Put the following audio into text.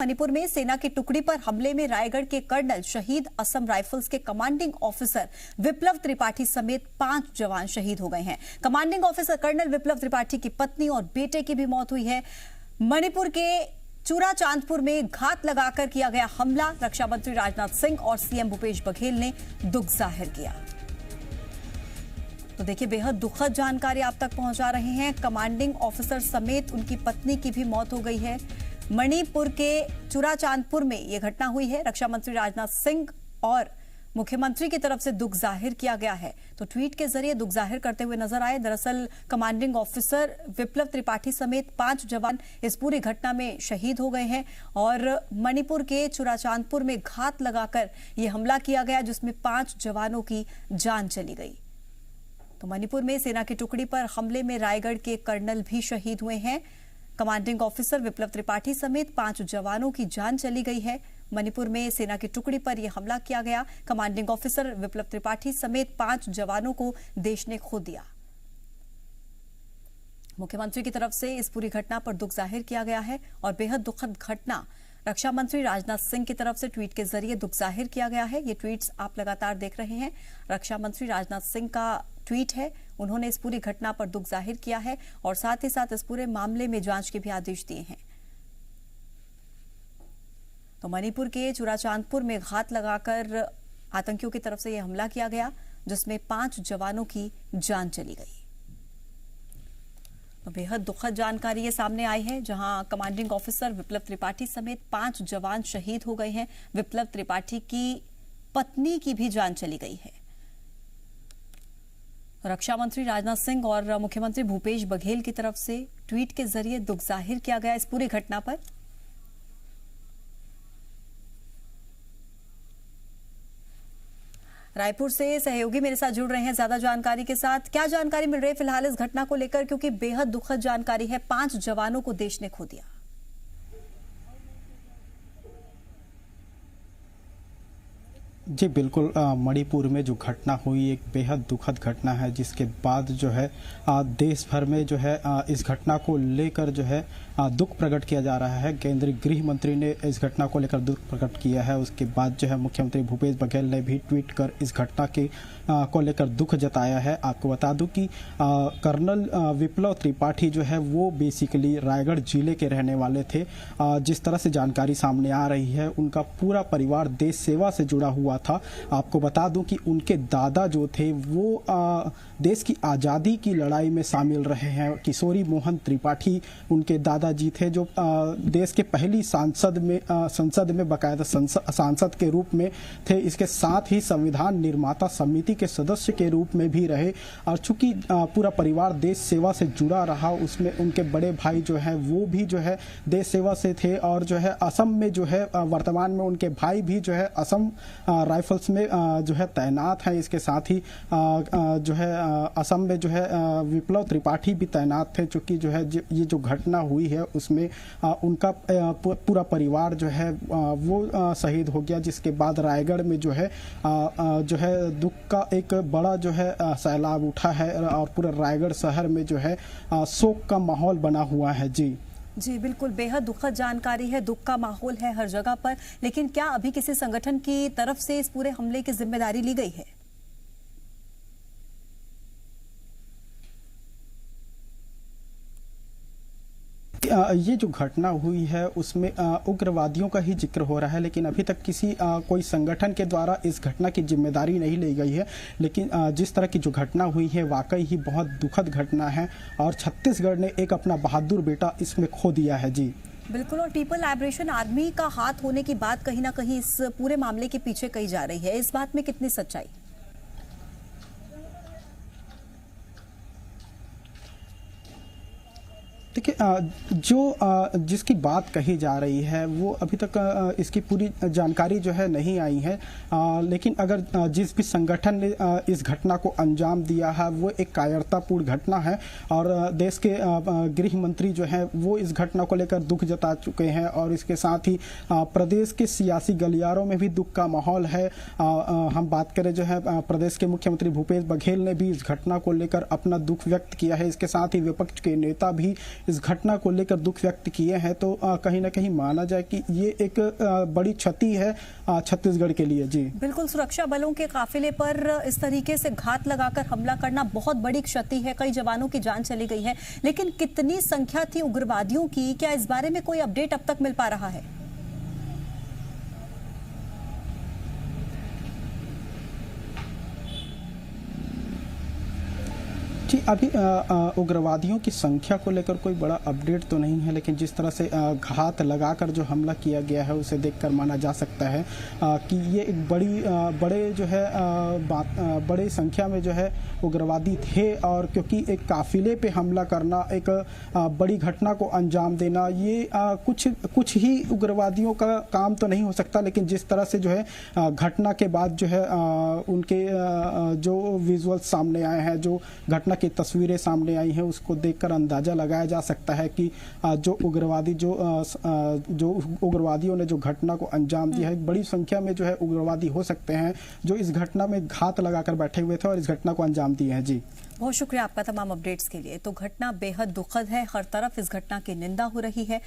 मणिपुर में सेना की टुकड़ी पर हमले में रायगढ़ के कर्नल शहीद, असम राइफल्स के कमांडिंग ऑफिसर विप्लव त्रिपाठी समेत 5 जवान शहीद हो गए हैं। कमांडिंग ऑफिसर कर्नल विप्लव त्रिपाठी की पत्नी और बेटे की भी मौत हुई है। मणिपुर के चूराचांदपुर में घात लगाकर किया गया हमला, रक्षा मंत्री राजनाथ सिंह और सीएम भूपेश बघेल ने दुख जाहिर किया। तो देखिए, बेहद दुखद जानकारी आप तक पहुंचा रहे हैं। कमांडिंग ऑफिसर समेत उनकी पत्नी की भी मौत हो गई है। मणिपुर के चूराचांदपुर में यह घटना हुई है। रक्षा मंत्री राजनाथ सिंह और मुख्यमंत्री की तरफ से दुख जाहिर किया गया है, तो ट्वीट के जरिए दुख जाहिर करते हुए नजर आए। दरअसल कमांडिंग ऑफिसर विप्लव त्रिपाठी समेत 5 जवान इस पूरी घटना में शहीद हो गए हैं और मणिपुर के चूराचांदपुर में घात लगाकर यह हमला किया गया, जिसमें 5 जवानों की जान चली गई। तो मणिपुर में सेना की टुकड़ी पर हमले में रायगढ़ के कर्नल भी शहीद हुए हैं। कमांडिंग ऑफिसर विप्लव त्रिपाठी समेत 5 जवानों की जान चली गई है। मणिपुर में सेना की टुकड़ी पर यह हमला किया गया। कमांडिंग ऑफिसर विप्लव त्रिपाठी समेत 5 जवानों को देश ने खो दिया। मुख्यमंत्री की तरफ से इस पूरी घटना पर दुख जाहिर किया गया है और बेहद दुखद घटना रक्षा मंत्री राजनाथ सिंह की तरफ से ट्वीट के जरिए दुख जाहिर किया गया है। ये ट्वीट्स आप लगातार देख रहे हैं। रक्षा मंत्री राजनाथ सिंह का ट्वीट है, उन्होंने इस पूरी घटना पर दुख जाहिर किया है और साथ ही साथ इस पूरे मामले में जांच के भी आदेश दिए हैं। तो मणिपुर के चूराचांदपुर में घात लगाकर आतंकियों की तरफ से यह हमला किया गया, जिसमें 5 जवानों की जान चली गई। तो बेहद दुखद जानकारी ये सामने आई है, जहां कमांडिंग ऑफिसर विप्लव त्रिपाठी समेत 5 जवान शहीद हो गए हैं। विप्लव त्रिपाठी की पत्नी की भी जान चली गई है। रक्षा मंत्री राजनाथ सिंह और मुख्यमंत्री भूपेश बघेल की तरफ से ट्वीट के जरिए दुख जाहिर किया गया इस पूरी घटना पर। रायपुर से सहयोगी मेरे साथ जुड़ रहे हैं ज्यादा जानकारी के साथ। क्या जानकारी मिल रही है फिलहाल इस घटना को लेकर, क्योंकि बेहद दुखद जानकारी है, 5 जवानों को देश ने खो दिया। जी बिल्कुल, मणिपुर में जो घटना हुई एक बेहद दुखद घटना है, जिसके बाद जो है देश भर में जो है इस घटना को लेकर जो है दुख प्रकट किया जा रहा है। केंद्रीय गृह मंत्री ने इस घटना को लेकर दुख प्रकट किया है। उसके बाद जो है मुख्यमंत्री भूपेश बघेल ने भी ट्वीट कर इस घटना के को लेकर दुख जताया है। आपको बता दूं कि कर्नल विप्लव त्रिपाठी जो है वो बेसिकली रायगढ़ जिले के रहने वाले थे। जिस तरह से जानकारी सामने आ रही है, उनका पूरा परिवार देश सेवा से जुड़ा हुआ था। आपको बता दूं कि उनके दादा जो थे वो देश की आज़ादी की लड़ाई में शामिल रहे हैं। किशोरी मोहन त्रिपाठी उनके दादाजी थे, जो देश के पहली संसद में बाकायदा सांसद के रूप में थे। इसके साथ ही संविधान निर्माता समिति के सदस्य के रूप में भी रहे। और चूंकि पूरा परिवार देश सेवा से जुड़ा रहा, उसमें उनके बड़े भाई जो है वो भी जो है देश सेवा से थे और जो है असम में जो है वर्तमान में उनके भाई भी जो है असम राइफल्स में जो है तैनात हैं। इसके साथ ही जो है असम में जो है विप्लव त्रिपाठी भी तैनात थे। चूंकि जो है ये जो घटना हुई है उसमें उनका पूरा परिवार जो है वो शहीद हो गया, जिसके बाद रायगढ़ में जो है दुख का एक बड़ा जो है सैलाब उठा है और पूरे रायगढ़ शहर में जो है शोक का माहौल बना हुआ है। जी बिल्कुल, बेहद दुखद जानकारी है, दुख का माहौल है हर जगह पर। लेकिन क्या अभी किसी संगठन की तरफ से इस पूरे हमले की जिम्मेदारी ली गई है? ये जो घटना हुई है उसमें उग्रवादियों का ही जिक्र हो रहा है, लेकिन अभी तक किसी कोई संगठन के द्वारा इस घटना की जिम्मेदारी नहीं ली गई है। लेकिन जिस तरह की जो घटना हुई है वाकई ही बहुत दुखद घटना है और छत्तीसगढ़ ने एक अपना बहादुर बेटा इसमें खो दिया है। जी बिल्कुल, और पीपल लिबरेशन आर्मी का हाथ होने की बात कहीं ना कहीं इस पूरे मामले के पीछे कही जा रही है। इस बात में कितनी सच्चाई? देखिए, जिसकी बात कही जा रही है वो अभी तक इसकी पूरी जानकारी जो है नहीं आई है। लेकिन अगर जिस भी संगठन ने इस घटना को अंजाम दिया है वो एक कायरतापूर्ण घटना है और देश के गृह मंत्री जो है वो इस घटना को लेकर दुख जता चुके हैं और इसके साथ ही प्रदेश के सियासी गलियारों में भी दुख का माहौल है। हम बात करें जो है प्रदेश के मुख्यमंत्री भूपेश बघेल ने भी इस घटना को लेकर अपना दुख व्यक्त किया है। इसके साथ ही विपक्ष के नेता भी इस घटना को लेकर दुख व्यक्त किए हैं, तो कहीं ना कहीं माना जाए कि ये एक बड़ी क्षति है छत्तीसगढ़ के लिए। जी बिल्कुल, सुरक्षा बलों के काफिले पर इस तरीके से घात लगाकर हमला करना बहुत बड़ी क्षति है, कई जवानों की जान चली गई है। लेकिन कितनी संख्या थी उग्रवादियों की, क्या इस बारे में कोई अपडेट अब तक मिल पा रहा है? जी अभी उग्रवादियों की संख्या को लेकर कोई बड़ा अपडेट तो नहीं है, लेकिन जिस तरह से घात लगाकर जो हमला किया गया है उसे देखकर माना जा सकता है कि ये एक बड़े जो है बड़े संख्या में जो है उग्रवादी थे, और क्योंकि एक काफिले पे हमला करना, एक बड़ी घटना को अंजाम देना, ये कुछ ही उग्रवादियों का काम तो नहीं हो सकता। लेकिन जिस तरह से जो है घटना के बाद जो है उनके जो विजुअल्स सामने आए हैं, जो घटना की तस्वीरें सामने आई हैं, उसको देखकर अंदाजा लगाया जा सकता है कि जो उग्रवादियों ने जो घटना को अंजाम दिया है, बड़ी संख्या में जो है उग्रवादी हो सकते हैं जो इस घटना में घात लगाकर बैठे हुए थे और इस घटना को अंजाम दिए हैं। जी बहुत शुक्रिया आपका तमाम अपडेट्स के लिए। तो घटना बेहद दुखद है, हर तरफ इस घटना की निंदा हो रही है।